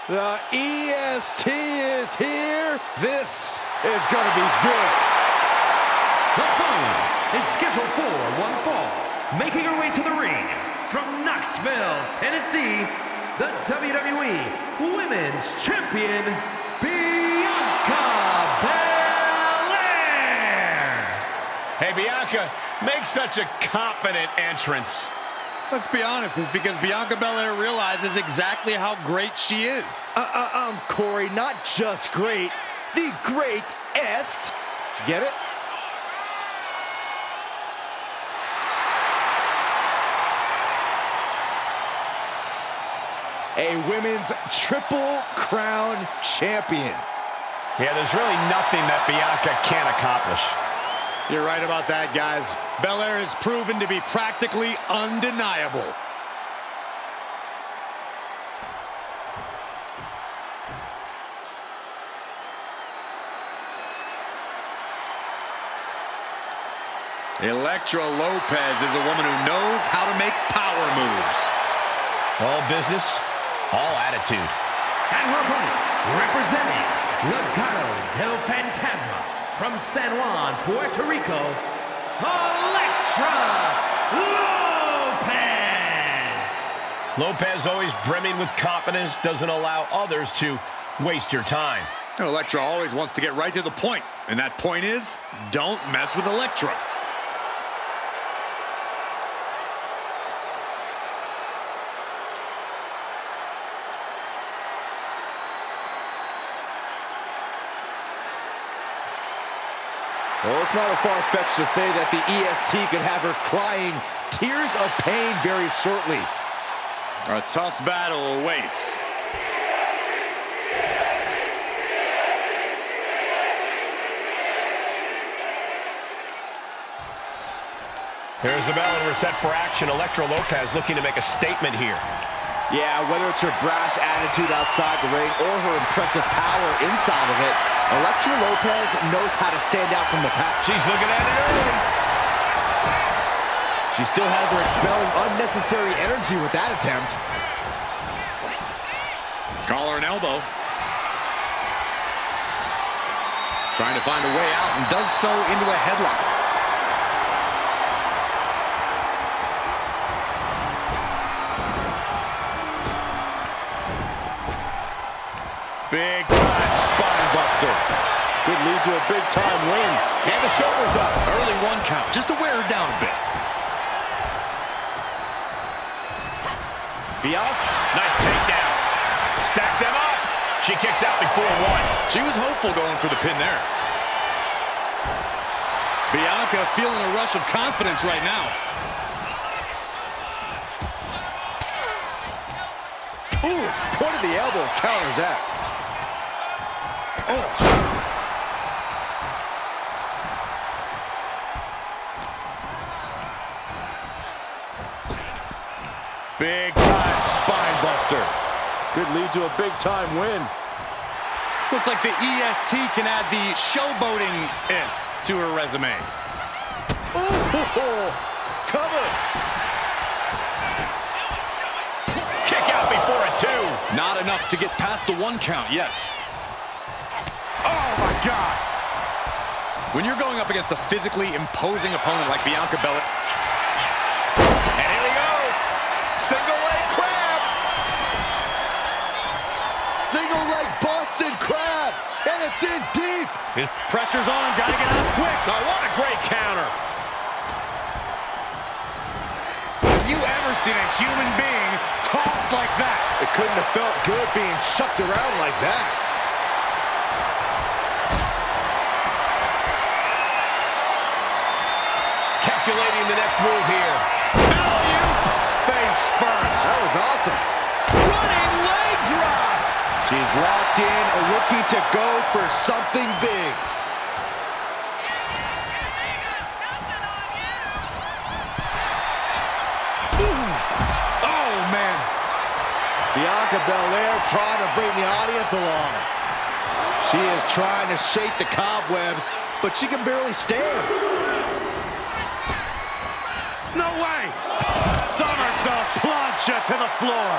The EST is here. This is going to be good. The following is scheduled for one fall. Making her way to the ring from Knoxville, Tennessee, the WWE Women's Champion, Bianca Belair. Hey, Bianca, make such a confident entrance. Let's be honest, it's because Bianca Belair realizes exactly how great she is. Corey, not just great, the greatest. Get it? A women's Triple Crown champion. Yeah, there's really nothing that Bianca can't accomplish. You're right about that, guys. Belair has proven to be practically undeniable. Elektra Lopez is a woman who knows how to make power moves. All business, all attitude. And her opponent, representing Legado del Fantasma from San Juan, Puerto Rico, Elektra Lopez. Lopez always brimming with confidence, doesn't allow others to waste your time. Elektra always wants to get right to the point, and that point is, don't mess with Elektra. Well, it's not a far-fetched to say that the EST could have her crying tears of pain very shortly. A tough battle awaits. Here's the bell and we're set for action. Elektra Lopez looking to make a statement here. Yeah, whether it's her brash attitude outside the ring or her impressive power inside of it, Elektra Lopez knows how to stand out from the pack. She's looking at it early. She still has her expelling unnecessary energy with that attempt. Collar and elbow. Trying to find a way out and does so into a headlock. Big time spine buster. Could lead to a big time win. And the shoulders up. Early one count, just to wear her down a bit. Bianca. Nice takedown. Stack them up. She kicks out before one. She was hopeful going for the pin there. Bianca feeling a rush of confidence right now. Ooh, point of the elbow counters that. Oh. Big time spine buster. Could lead to a big time win. Looks like the EST can add the showboating-ist to her resume. Ooh, cover. Kick out before a two. Not enough to get past the one count yet. Oh my God. When you're going up against a physically imposing opponent like Bianca Belair. And here we go. Single leg crab. Single leg Boston crab. And it's in deep. His pressure's on, gotta get out quick. Oh, what a great counter. Have you ever seen a human being tossed like that? It couldn't have felt good being shucked around like that. Calculating the next move here. Face first. That was awesome. Running leg drop. She's locked in, looking to go for something big. Ooh. Oh, man. Bianca Belair trying to bring the audience along. She is trying to shake the cobwebs, but she can barely stand. No way. Somersault plancha to the floor.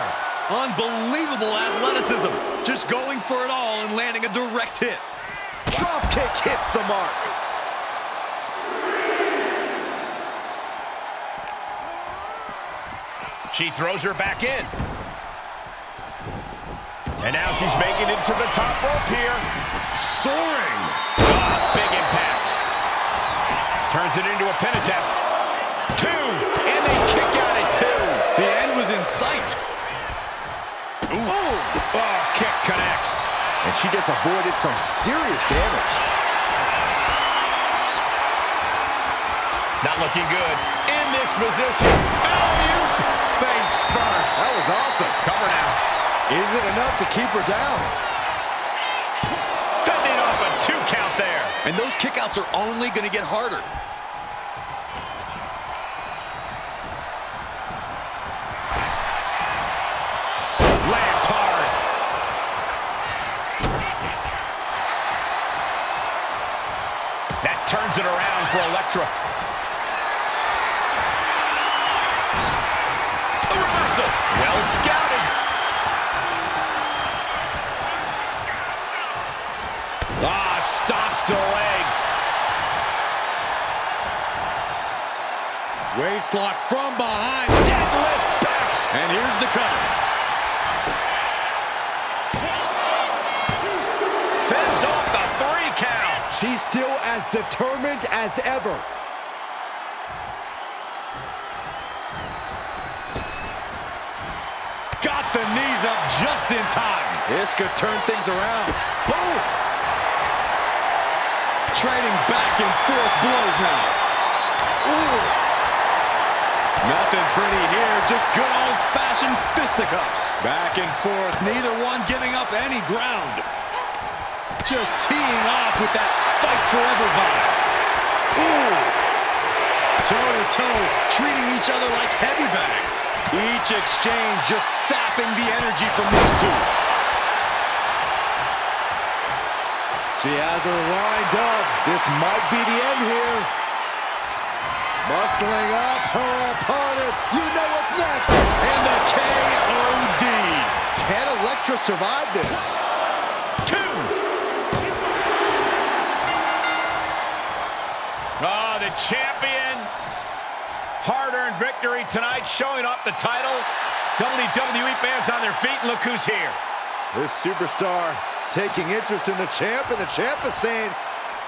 Unbelievable athleticism. Just going for it all and landing a direct hit. Drop kick hits the mark. She throws her back in. And now she's making it to the top rope here. Soaring. Big impact. Turns it into a pin attempt. 2. And they kick out at 2. The end was in sight. Ooh. Oh, kick connects. And she just avoided some serious damage. Not looking good. In this position. Alley-oop. Face first. That was awesome. Cover now. Is it enough to keep her down? Fending off a 2 count there. And those kickouts are only going to get harder. Lands hard. That turns it around for Elektra. A reversal. Well scouted. Stops to the legs. Waistlock from behind. Deadlift backs. And here's the cover. Fends off the 3 count. She's still as determined as ever. Got the knees up just in time. This could turn things around. Boom! Trading back and forth blows now. Ooh. Nothing pretty here, just good old-fashioned fisticuffs. Back and forth, neither one giving up any ground. Just teeing off with that fight forever vibe. Ooh. Toe-to-toe, treating each other like heavy bags. Each exchange just sapping the energy from these two. She has her lined up. This might be the end here. Muscling up her opponent. You know what's next. And the K.O.D. Can Elektra survive this? 2. Oh, the champion. Hard-earned victory tonight, showing off the title. WWE fans on their feet. Look who's here. This superstar taking interest in the champ, and the champ is saying,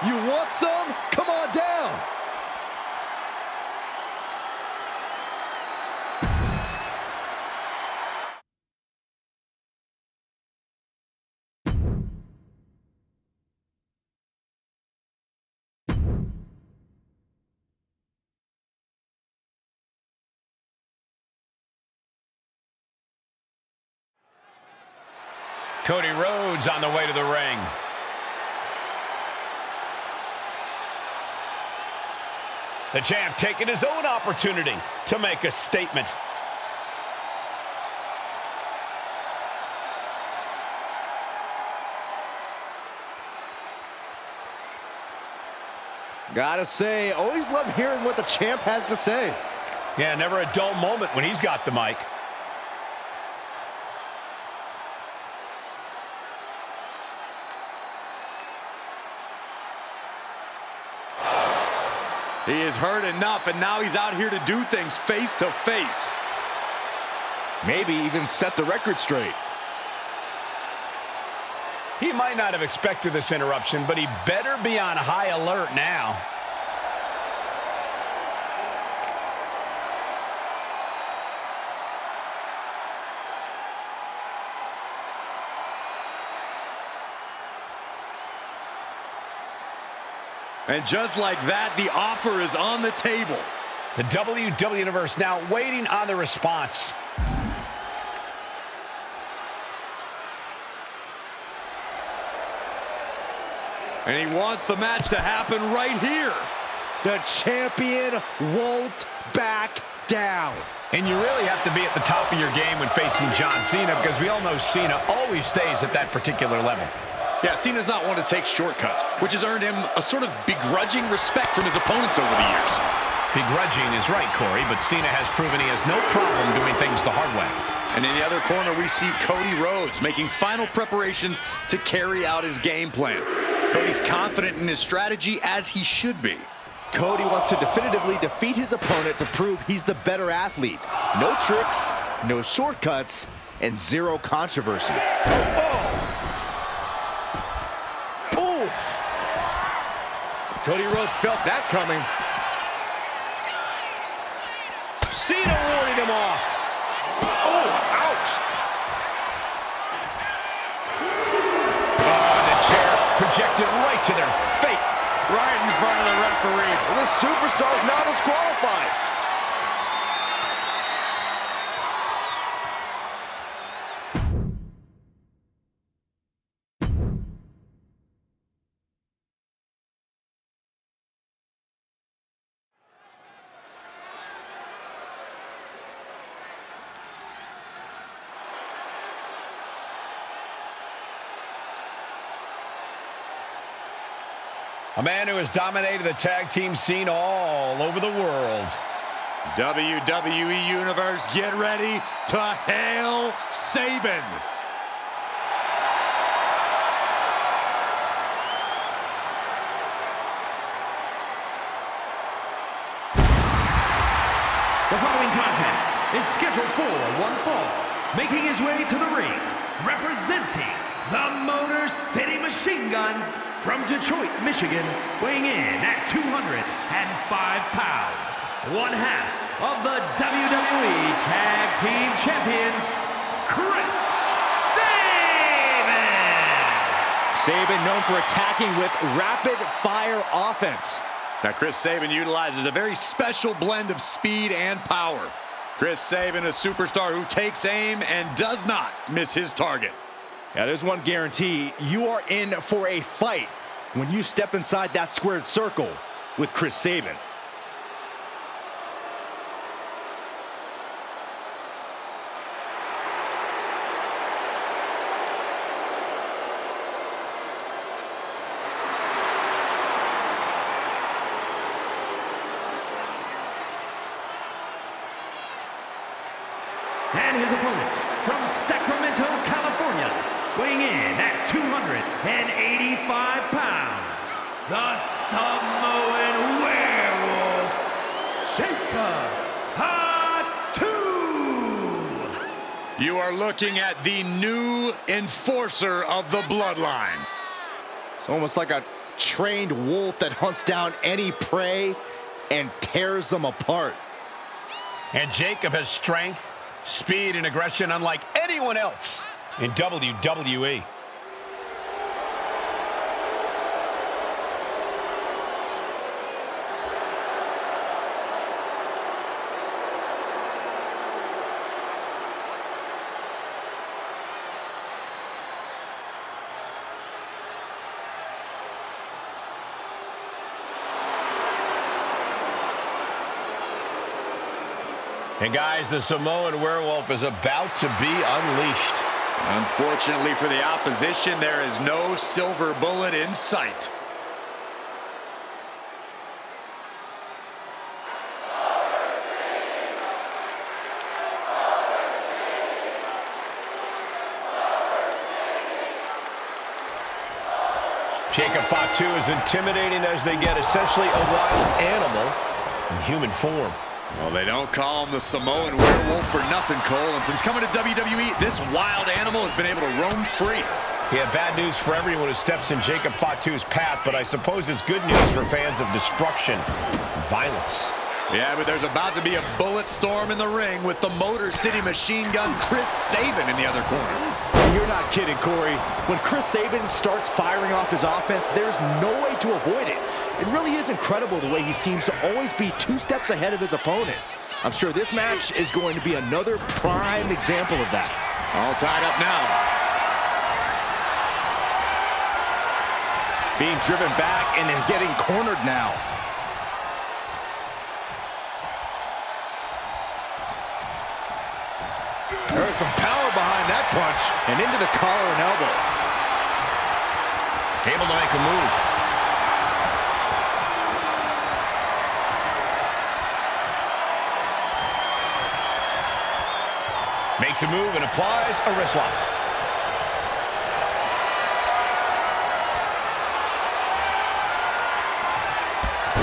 you want some? Come on down. Cody Rhodes on the way to the ring. The champ taking his own opportunity to make a statement. Gotta say, always love hearing what the champ has to say. Yeah, never a dull moment when he's got the mic. He has heard enough, and now he's out here to do things face to face. Maybe even set the record straight. He might not have expected this interruption, but he better be on high alert now. And just like that, the offer is on the table. The WWE Universe now waiting on the response. And he wants the match to happen right here. The champion won't back down. And you really have to be at the top of your game when facing John Cena, because we all know Cena always stays at that particular level. Yeah, Cena's not one to take shortcuts, which has earned him a sort of begrudging respect from his opponents over the years. Begrudging is right, Corey, but Cena has proven he has no problem doing things the hard way. And in the other corner, we see Cody Rhodes making final preparations to carry out his game plan. Cody's confident in his strategy, as he should be. Cody wants to definitively defeat his opponent to prove he's the better athlete. No tricks, no shortcuts, and zero controversy. Oh! Oof! Cody Rhodes felt that coming. Cena warding him off. Oh, ouch! Oh, the chair projected right to their fate. Right in front of the referee. Well, this superstar is now disqualified. A man who has dominated the tag team scene all over the world. WWE Universe, get ready to hail Sabin. The following contest is scheduled for one fall. Making his way to the ring, representing the Motor City Machine Guns from Detroit, Michigan, weighing in at 205 pounds. One half of the WWE Tag Team Champions, Chris Sabin! Sabin known for attacking with rapid-fire offense. Now, Chris Sabin utilizes a very special blend of speed and power. Chris Sabin, a superstar who takes aim and does not miss his target. Yeah, there's one guarantee. You are in for a fight when you step inside that squared circle with Chris Sabin. And his opponent from Sacramento, California, weighing in at 285 pounds, the Samoan Werewolf, Jacob Fatu! You are looking at the new enforcer of the bloodline. It's almost like a trained wolf that hunts down any prey and tears them apart. And Jacob has strength, speed, and aggression unlike anyone else in WWE. And guys, the Samoan Werewolf is about to be unleashed. Unfortunately for the opposition, there is no silver bullet in sight. Jacob Fatu is intimidating as they get, essentially a wild animal in human form. Well, they don't call him the Samoan Werewolf for nothing, Cole. And since coming to WWE, this wild animal has been able to roam free. Yeah, bad news for everyone who steps in Jacob Fatu's path, but I suppose it's good news for fans of destruction and violence. Yeah, but there's about to be a bullet storm in the ring with the Motor City Machine Gun Chris Sabin in the other corner. You're not kidding, Corey. When Chris Sabin starts firing off his offense, there's no way to avoid it. It really is incredible the way he seems to always be 2 steps ahead of his opponent. I'm sure this match is going to be another prime example of that. All tied up now. Being driven back and getting cornered now. There's some power behind that punch and into the collar and elbow. Able to make a move. Makes a move and applies a wrist lock.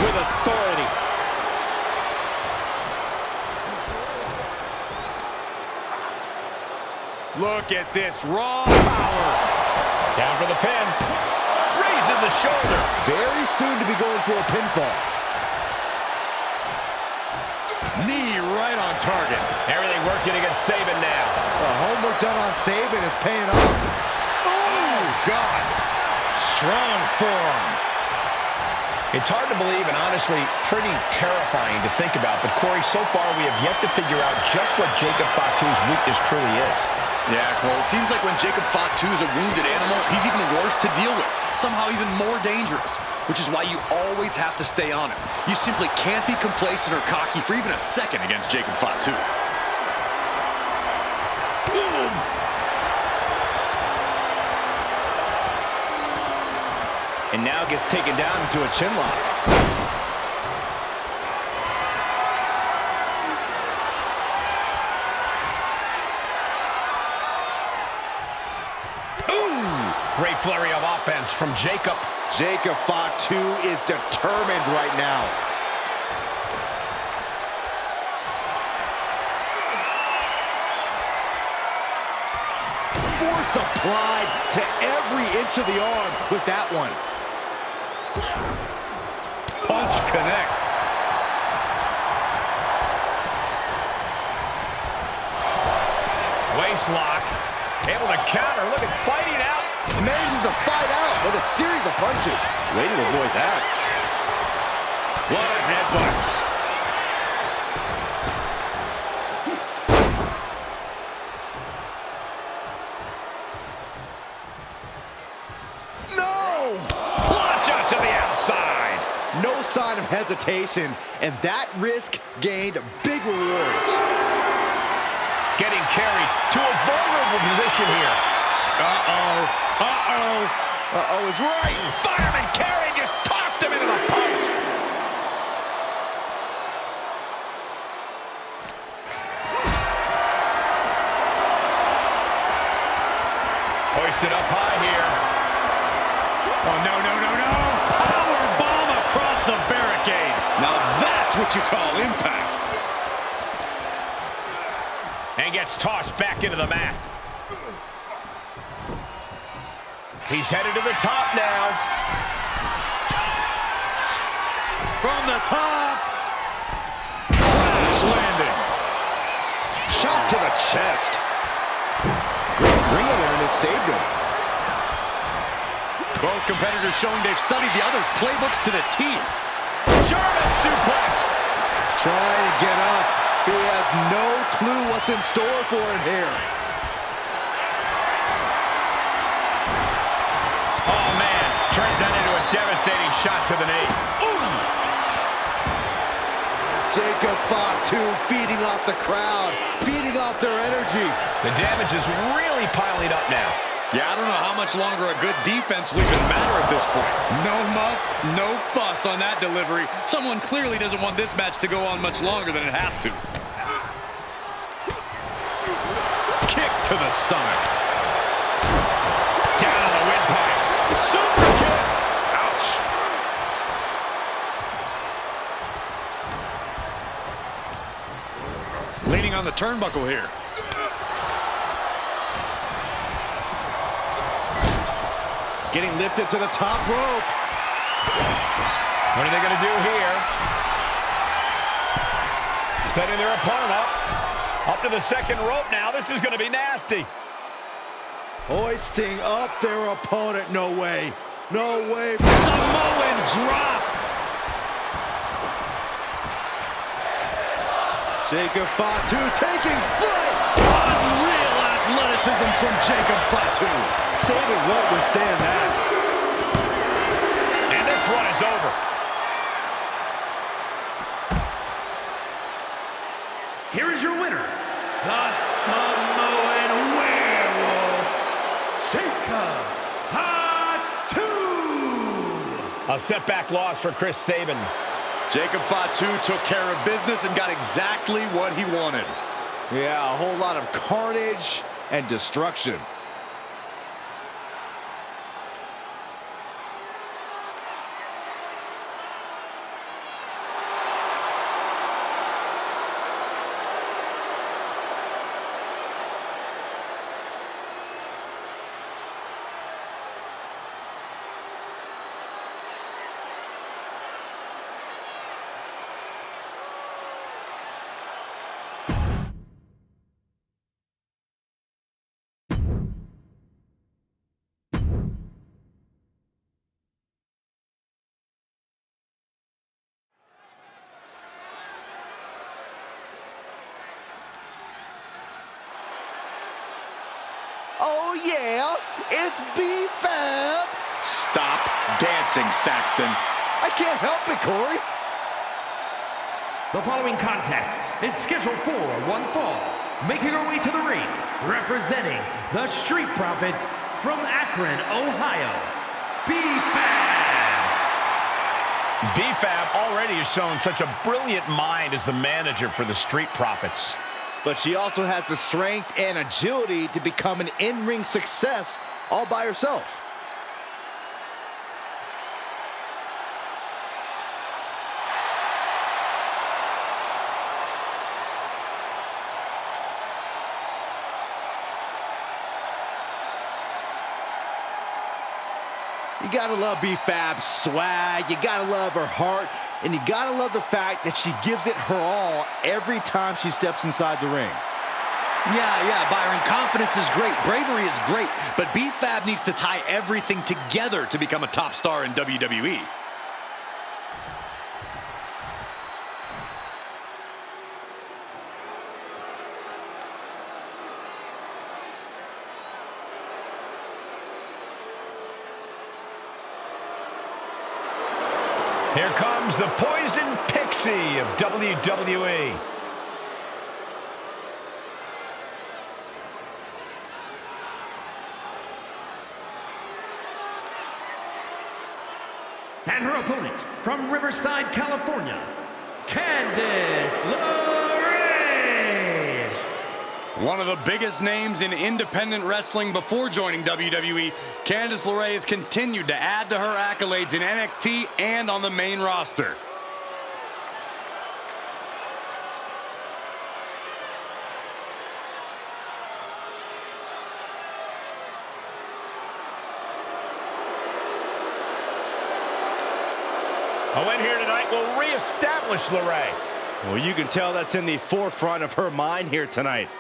With authority. Look at this raw power. Down for the pin. Raises the shoulder. Very soon to be going for a pinfall. Knee right on target. Everything working against Sabin now. The homework done on Sabin is paying off. Oh, God. Strong forearm. It's hard to believe and honestly pretty terrifying to think about, but Corey, so far we have yet to figure out just what Jacob Fatu's weakness truly is. Yeah, Cole, it seems like when Jacob Fatu is a wounded animal, he's even worse to deal with, somehow even more dangerous, which is why you always have to stay on him. You simply can't be complacent or cocky for even a second against Jacob Fatu. Boom. And now gets taken down into a chin lock. Great flurry of offense from Jacob. Jacob Fatu is determined right now. Force applied to every inch of the arm with that one. Punch connects. Waist lock. Able to counter. Look at fighting out. Manages to fight out with a series of punches. Way to avoid that. What a headbutt. No! Plancha to the outside. No sign of hesitation, and that risk gained big rewards. Getting carried to a vulnerable position here. Uh-oh. Uh-oh. Uh-oh is right. Fireman carry just tossed him into the post. Hoisted up high here. Oh, no, no, no, no. Power bomb across the barricade. Now that's what you call impact. And gets tossed back into the mat. He's headed to the top now. From the top. Crash landing. Shot to the chest. Great ring awareness saved him. Both competitors showing they've studied the other's playbooks to the teeth. German suplex. Trying to get up. He has no clue what's in store for him here. Oh, man. Turns that into a devastating shot to the knee. Ooh. Jacob Fatu feeding off the crowd, feeding off their energy. The damage is really piling up now. Yeah, I don't know how much longer a good defense will even matter at this point. No muss, no fuss on that delivery. Someone clearly doesn't want this match to go on much longer than it has to. Kick to the stomach. Down on the windpipe. Super kick. Ouch. Leaning on the turnbuckle here. Getting lifted to the top rope. What are they going to do here? Setting their opponent up. Up to the second rope now. This is going to be nasty. Hoisting up their opponent. No way. No way. Samoan drop. Jacob Fatu taking flight. Unreal athleticism from Jacob Fatu. Sabin won't withstand that. And this one is over. Here is your winner, the Samoan Werewolf, Jacob Fatu. A setback loss for Chris Sabin. Jacob Fatu took care of business and got exactly what he wanted. Yeah, a whole lot of carnage and destruction. Oh yeah, it's B-Fab. Stop dancing, Saxton. I can't help it, Corey. The following contest is scheduled for one fall. Making her way to the ring, representing the Street Profits from Akron, Ohio, B-Fab. B-Fab already has shown such a brilliant mind as the manager for the Street Profits. But she also has the strength and agility to become an in-ring success all by herself. You gotta love B-Fab's swag, you gotta love her heart, and you gotta love the fact that she gives it her all every time she steps inside the ring. Yeah, Byron, confidence is great, bravery is great, but B-Fab needs to tie everything together to become a top star in WWE. Here comes the Poison Pixie of WWE. And her opponent from Riverside, California, Candice LeRae. One of the biggest names in independent wrestling before joining WWE, Candice LeRae has continued to add to her accolades in NXT and on the main roster. A win here tonight will reestablish LeRae. Well, you can tell that's in the forefront of her mind here tonight.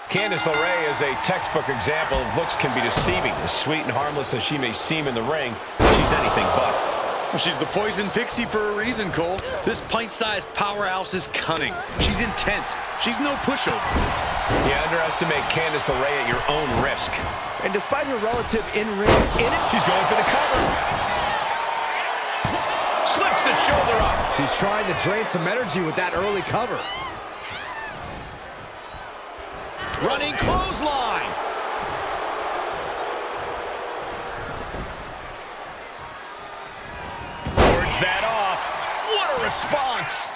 Candice LeRae is a textbook example of looks can be deceiving. As sweet and harmless as she may seem in the ring, she's anything but. Well, she's the Poison Pixie for a reason, Cole. This pint-sized powerhouse is cunning. She's intense. She's no pushover. You underestimate Candice LeRae at your own risk. And despite her relative in-ring She's going for the cover. Slips the shoulder up. she's trying to drain some energy with that early cover. Running clothesline. Wards that off. What a response.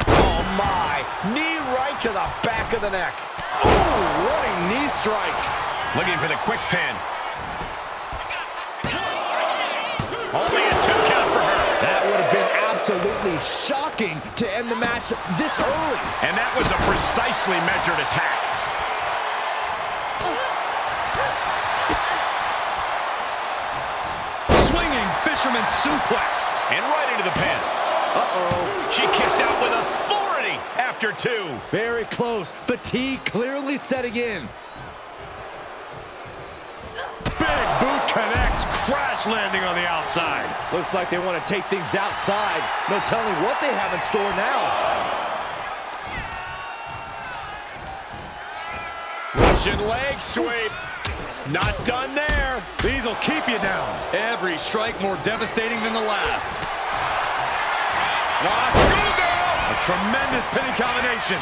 Oh my. Knee right to the back of the neck. Oh, running knee strike. Looking for the quick pin. Only a 2 count for her. That would have been absolutely shocking to end the match this early. And that was a precisely measured attack. Swinging fisherman suplex. And right into the pin. Uh-oh. She kicks out with authority after 2. Very close. Fatigue clearly setting in. Big boot connects, crash landing on the outside. Looks like they want to take things outside. No telling what they have in store now. Russian leg sweep. Not done there. These will keep you down. Every strike more devastating than the last. Schoolgirl! A tremendous pinning combination.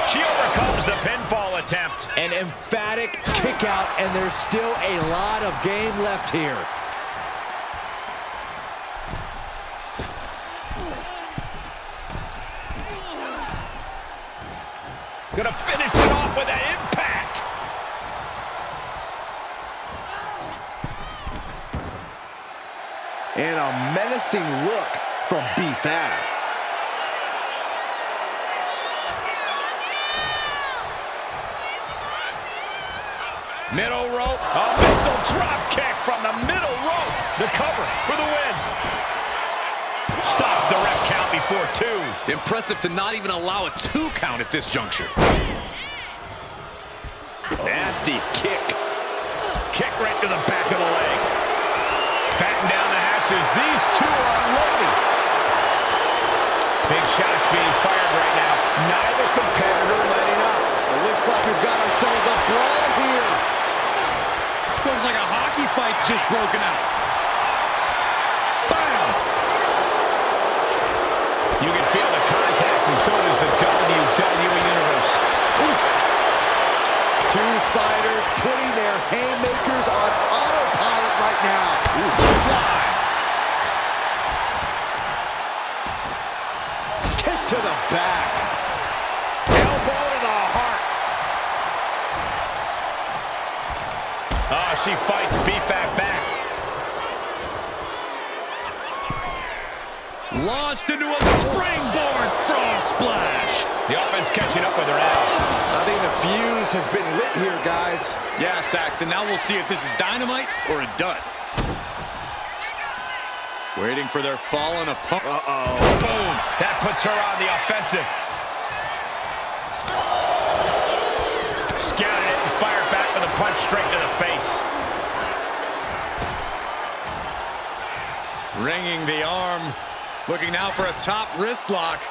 She overcomes the pinfall attempt. An emphatic kick out, and there's still a lot of game left here. Gonna finish it off with an impact. And a menacing look from B-Fab. Middle rope. A missile drop kick from the middle rope. The cover for the win. Stops the ref count before 2. Impressive to not even allow a 2 count at this juncture. Nasty kick. Kick right to the back of the leg. Batten down the hatches. These two are unloading. Big shots being fired right now. Neither competitor letting up. It looks like we've got ourselves a brawl here. Looks like a hockey fight's just broken out. Bam! You can feel the contact, and so does the WWE Universe. Oof. Two fighters putting their haymakers on autopilot right now. Ooh, fly. Kick to the back. Elbow to the heart. Oh, she fights B-Fab back. Launched into a springboard frog splash. The offense catching up with her now. I think the fuse has been lit here, guys. Yeah, Saxton, now we'll see if this is dynamite or a dud. Waiting for their fallen opponent. Uh-oh. Boom. That puts her on the offensive. Scouted it and fired back with a punch straight to the face. Ringing the arm. Looking now for a top wrist lock.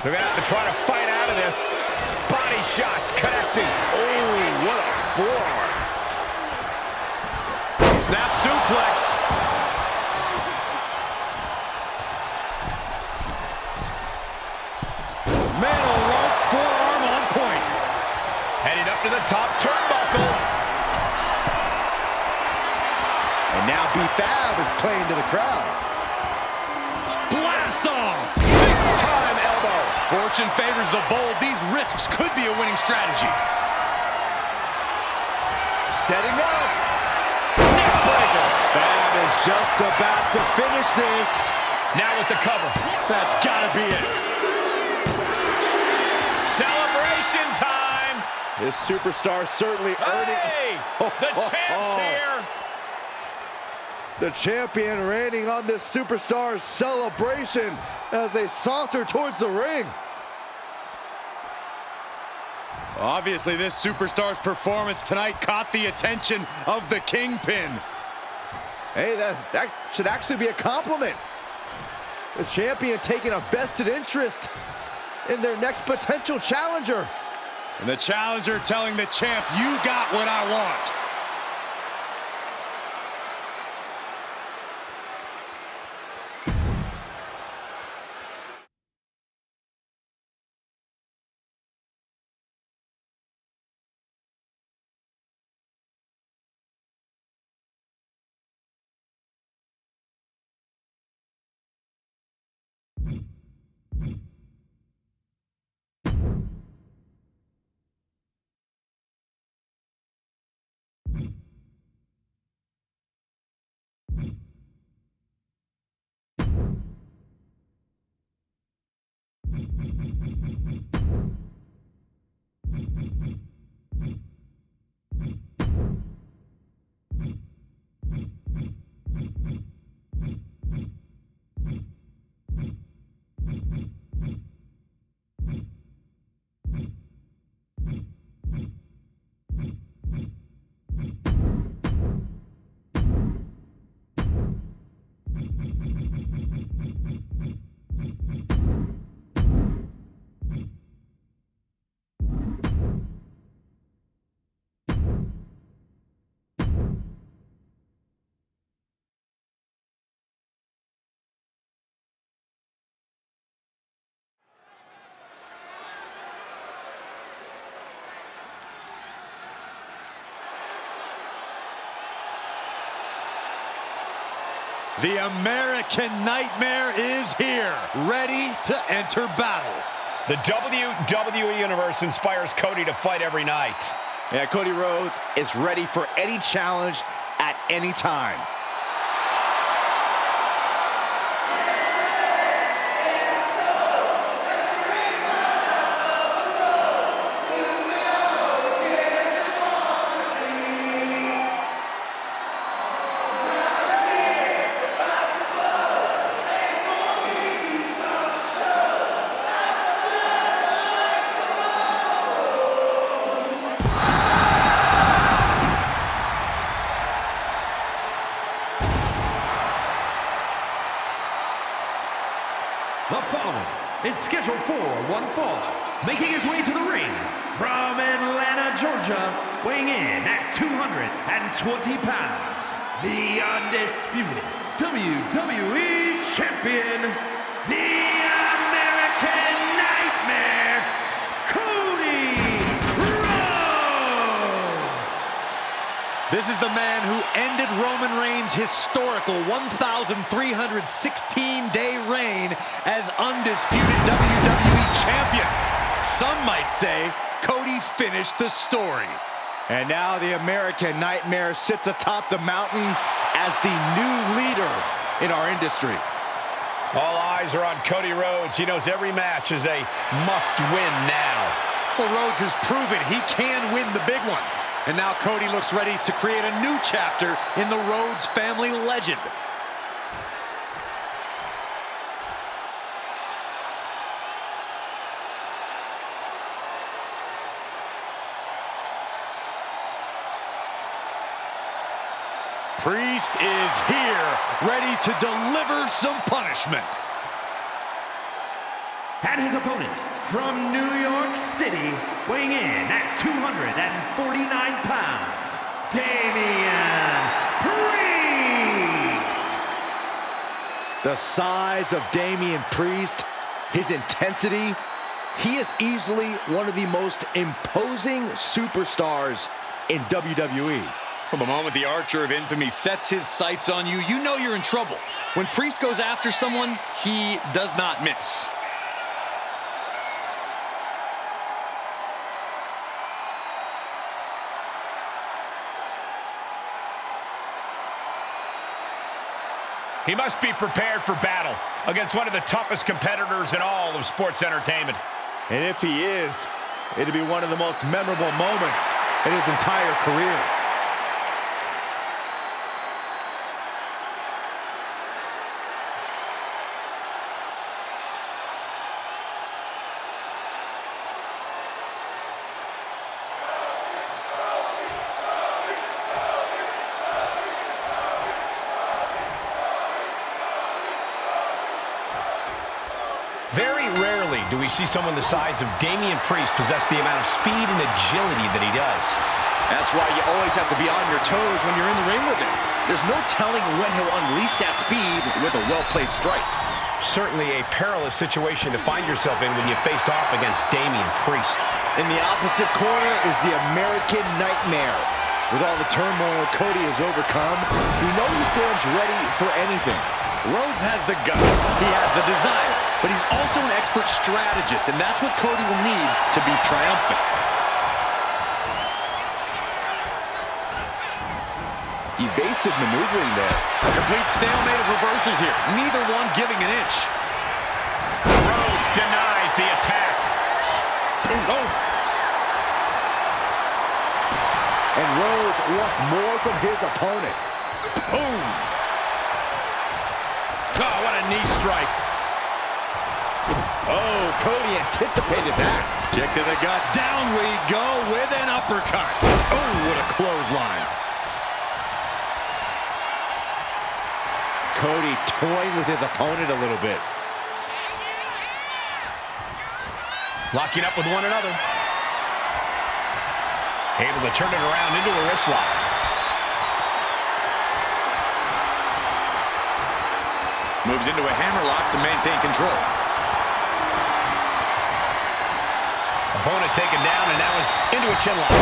They're going to have to try to fight out of this. Body shots connecting. Oh, what a forearm. Snap suplex. Middle rope forearm on point. Heading up to the top turnbuckle. And now B-Fab is playing to the crowd. Blast off. Big time elbow. Fortune favors the bold. These risks could be a winning strategy. Setting up. Neckbreaker. Fab is just about to finish this. Now with the cover. That's gotta be it. Celebration time. This superstar certainly earning. Hey, the champ's here. The champion reigning on this superstar's celebration as they saunter towards the ring. Obviously, this superstar's performance tonight caught the attention of the Kingpin. Hey, that should actually be a compliment. The champion taking a vested interest in their next potential challenger. And the challenger telling the champ, you got what I want. The American Nightmare is here, ready to enter battle. The WWE Universe inspires Cody to fight every night. Yeah, Cody Rhodes is ready for any challenge at any time. The following is scheduled for one fall, making his way to the ring from Atlanta, Georgia, weighing in at 220 pounds, the undisputed WWE Champion, the American Nightmare, Cody Rhodes! This is the man who ended Roman Reigns' historical 1,316-day reign as undisputed WWE Champion. Some might say Cody finished the story. And now the American Nightmare sits atop the mountain as the new leader in our industry. All eyes are on Cody Rhodes. He knows every match is a must-win now. Well, Rhodes has proven he can win the big one. And now Cody looks ready to create a new chapter in the Rhodes family legend. Priest is here, ready to deliver some punishment. And his opponent from New York City, weighing in at 249 pounds, Damian Priest! The size of Damian Priest, his intensity, he is easily one of the most imposing superstars in WWE. From the moment the Archer of Infamy sets his sights on you, you know you're in trouble. When Priest goes after someone, he does not miss. He must be prepared for battle against one of the toughest competitors in all of sports entertainment. And if he is, it'll be one of the most memorable moments in his entire career. Very rarely do we see someone the size of Damian Priest possess the amount of speed and agility that he does. That's why you always have to be on your toes when you're in the ring with him. There's no telling when he'll unleash that speed with a well-placed strike. Certainly a perilous situation to find yourself in when you face off against Damian Priest. In the opposite corner is the American Nightmare. With all the turmoil Cody has overcome, we know he stands ready for anything. Rhodes has the guts, he has the desire, but he's also an expert strategist, and that's what Cody will need to be triumphant. Evasive maneuvering there. A complete stalemate of reversals here, neither one giving an inch. Rhodes denies the attack. Oh. And Rhodes wants more from his opponent. Boom. Oh, what a knee strike. Oh, Cody anticipated that. Kick to the gut. Down we go with an uppercut. Oh, what a clothesline. Cody toying with his opponent a little bit. Locking up with one another. Able to turn it around into a wrist lock. Moves into a hammerlock to maintain control. Opponent taken down, and now is into a chin lock.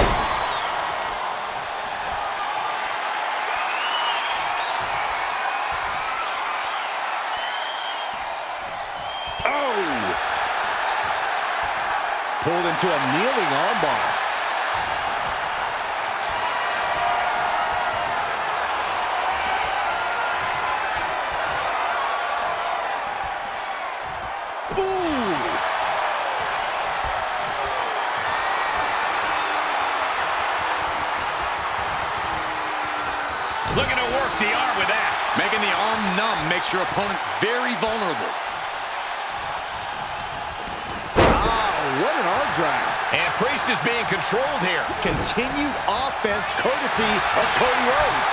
Oh! Pulled into a kneeling armbar. Looking to work the arm with that. Making the arm numb makes your opponent very vulnerable. What an arm drag. And Priest is being controlled here. Continued offense courtesy of Cody Rhodes.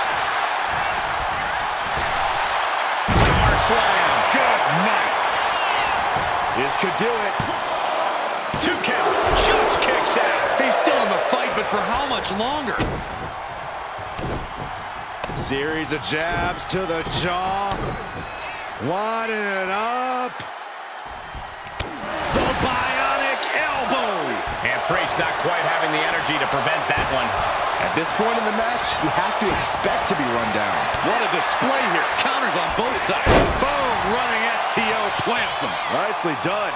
Power slam. Good night. This could do it. 2 count. Just kicks out. He's still in the fight, but for how much longer? Series of jabs to the jaw. Winding it up. The bionic elbow. And Priest not quite having the energy to prevent that one. At this point in the match, you have to expect to be run down. What a display here. Counters on both sides. Boom, running STO plants him. Nicely done.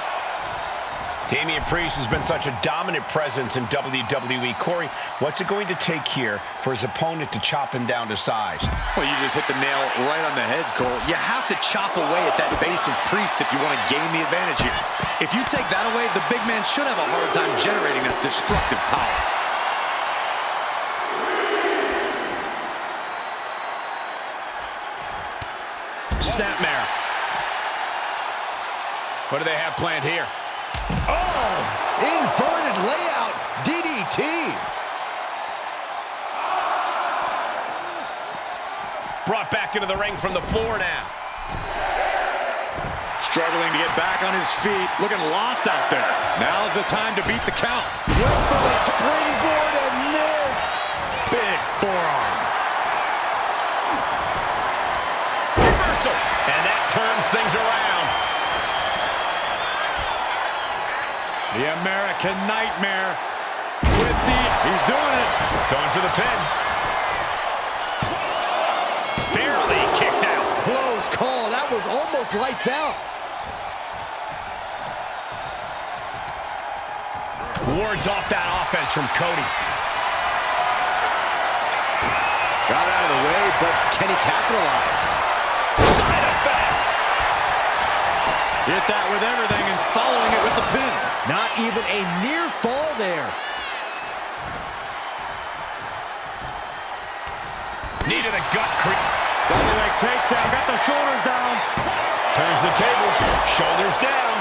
Damian Priest has been such a dominant presence in WWE. Corey, what's it going to take here for his opponent to chop him down to size? Well, you just hit the nail right on the head, Cole. You have to chop away at that base of Priest if you want to gain the advantage here. If you take that away, the big man should have a hard time generating that destructive power. Snapmare. What do they have planned here? Oh, inverted layout, DDT. Brought back into the ring from the floor now. Struggling to get back on his feet, looking lost out there. Now's the time to beat the count. Went for the springboard and miss. Big forearm. Reversal. And that turns things around. The American Nightmare with the... He's doing it. Going for the pin. Barely kicks out. Close call. That was almost lights out. Wards off that offense from Cody. Got out of the way, but can he capitalize? Side effect. Hit that with everything and following it with the pin. Not even a near fall there. Needed a gut creep. Double leg takedown, got the shoulders down. Turns the tables, shoulders down.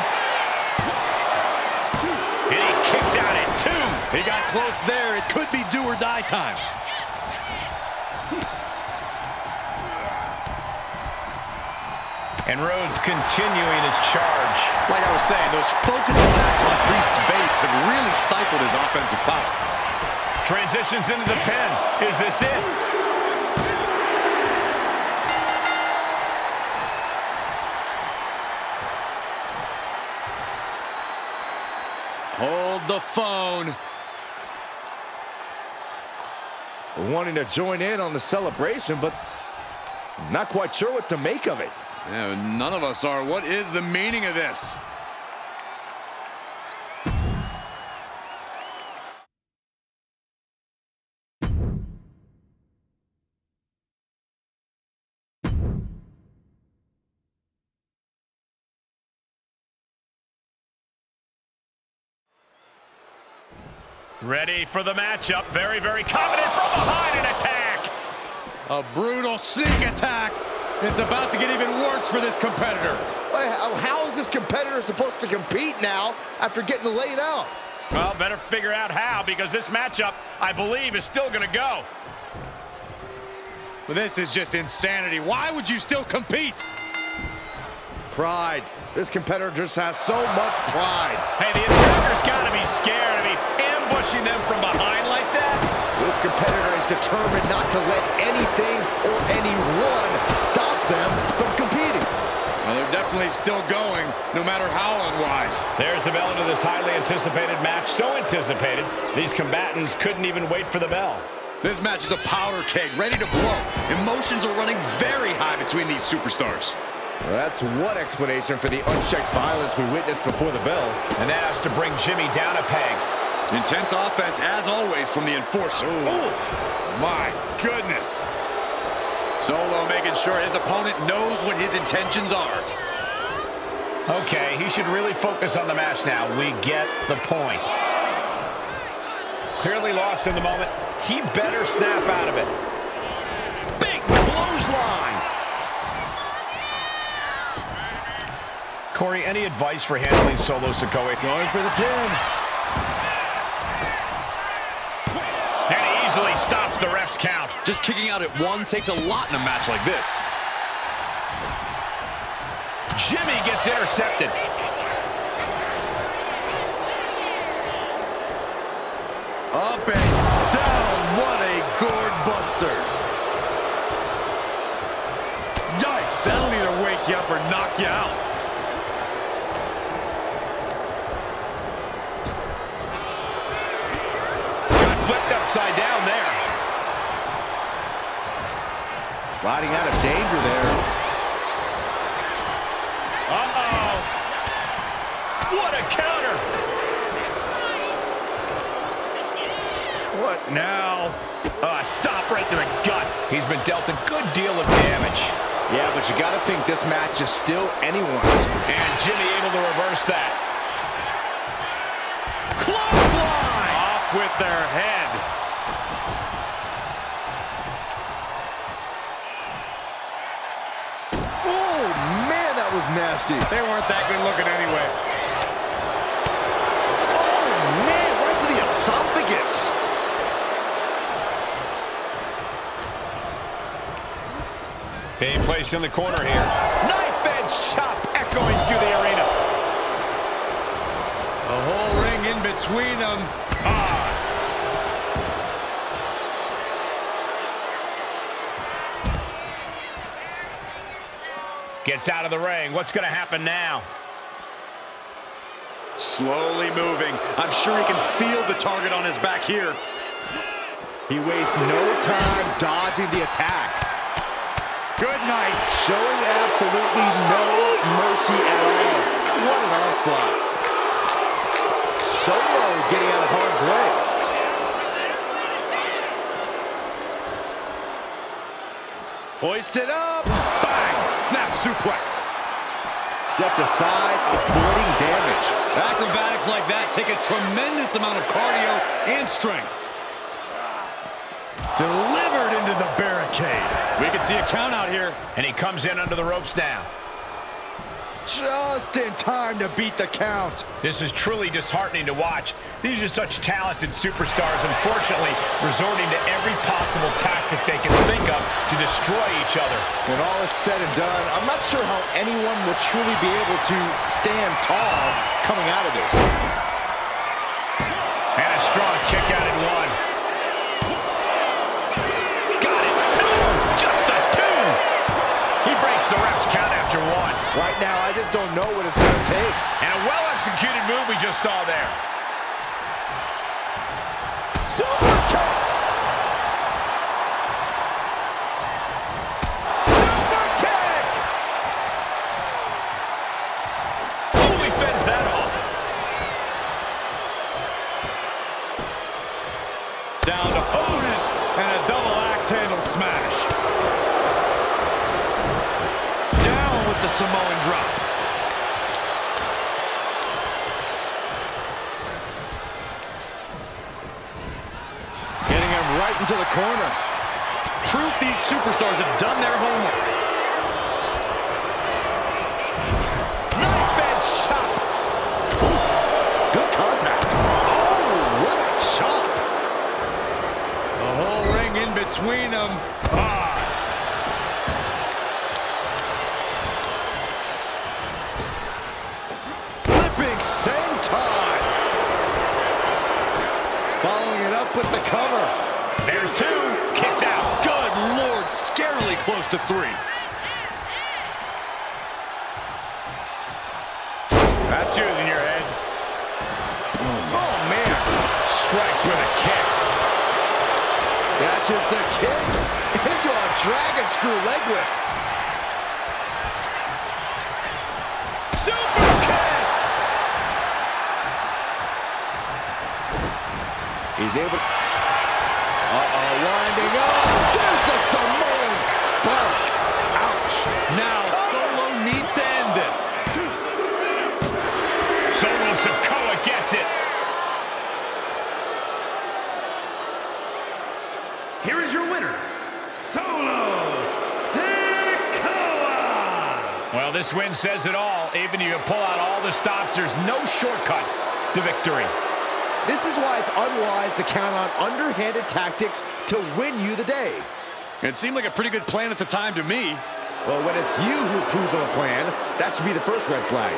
And he kicks out at 2. He got close there. It could be do or die time. And Rhodes continuing his charge. Like I was saying, those focused attacks on Priest's base have really stifled his offensive power. Transitions into the pin. Is this it? Hold the phone. Wanting to join in on the celebration, but not quite sure what to make of it. Yeah, none of us are. What is the meaning of this? Ready for the matchup. Very, very confident from behind an attack. A brutal sneak attack. It's about to get even worse for this competitor. How is this competitor supposed to compete now after getting laid out? Well, better figure out how, because this matchup, I believe, is still going to go. Well, this is just insanity. Why would you still compete? Pride. This competitor just has so much pride. Hey, the attacker's got to be scared. I mean, ambushing them from behind like that? This competitor is determined not to let anything or anyone stop them from competing. Well, they're definitely still going, no matter how unwise. There's the bell into this highly anticipated match. So anticipated, these combatants couldn't even wait for the bell. This match is a powder keg, ready to blow. Emotions are running very high between these superstars. That's one explanation for the unchecked violence we witnessed before the bell. And that has to bring Jimmy down a peg. Intense offense, as always, from the enforcer. Ooh. My goodness. Solo making sure his opponent knows what his intentions are. Okay, he should really focus on the match now. We get the point. Clearly lost in the moment. He better snap out of it. Big clothesline. Corey, any advice for handling Solo Sikoa? Going for the pin. And he easily stops the ref's count. Just kicking out at one takes a lot in a match like this. Jimmy gets intercepted. Up and down. What a gourd buster. Yikes, that'll either wake you up or knock you out. Got flipped upside down there. Sliding out of danger there. Uh-oh. What a counter. What now? Stop right to the gut. He's been dealt a good deal of damage. Yeah, but you got to think this match is still anyone's. And Jimmy able to reverse that. Clothesline! Off with their head. Oh, man, that was nasty. They weren't that good looking anyway. Oh, man, right to the esophagus. Being placed in the corner here. Knife edge chop echoing through the arena. A whole ring in between them. Gets out of the ring. What's going to happen now? Slowly moving. I'm sure he can feel the target on his back here. He wastes no time dodging the attack. Good night. Showing absolutely no mercy at all. What an onslaught. Solo getting out of harm's way. Hoisted up. Bang! Snap suplex. Stepped aside, avoiding damage. Acrobatics like that take a tremendous amount of cardio and strength. Delivered into the barricade. We can see a count out here. And he comes in under the ropes now. Just in time to beat the count. This is truly disheartening to watch. These are such talented superstars, unfortunately, resorting to every possible tactic they can think of to destroy each other. When all is said and done, I'm not sure how anyone will truly be able to stand tall coming out of this. And a strong kick out at one. Got it. No, just a two. He breaks the ref's count after one. Right now, I just don't know what it's going to take. And a well-executed move we just saw there. Super kick! Super kick! Oh, he fends that off. Down to opponent and a double axe handle smash. Down with the Samoan drop. Getting him right into the corner. Proof these superstars have done their homework. Knife edge chop. Oof. Good contact. Oh, what a chop. The whole ring in between them. Flipping senton. Following it up with the cover. There's two. Kicks out. Good Lord, scarily close to three. That's using your head. Oh, man. Strikes with a kick. That's just a kick into a dragon screw leg whip. He's able to... winding up. There's a Samoan spark. Ouch. Now, Solo needs to end this. Solo Sikoa gets it. Here is your winner, Solo Sikoa! Well, this win says it all. Even if you pull out all the stops, there's no shortcut to victory. This is why it's unwise to count on underhanded tactics to win you the day. It seemed like a pretty good plan at the time to me. Well, when it's you who approves of a plan, that should be the first red flag.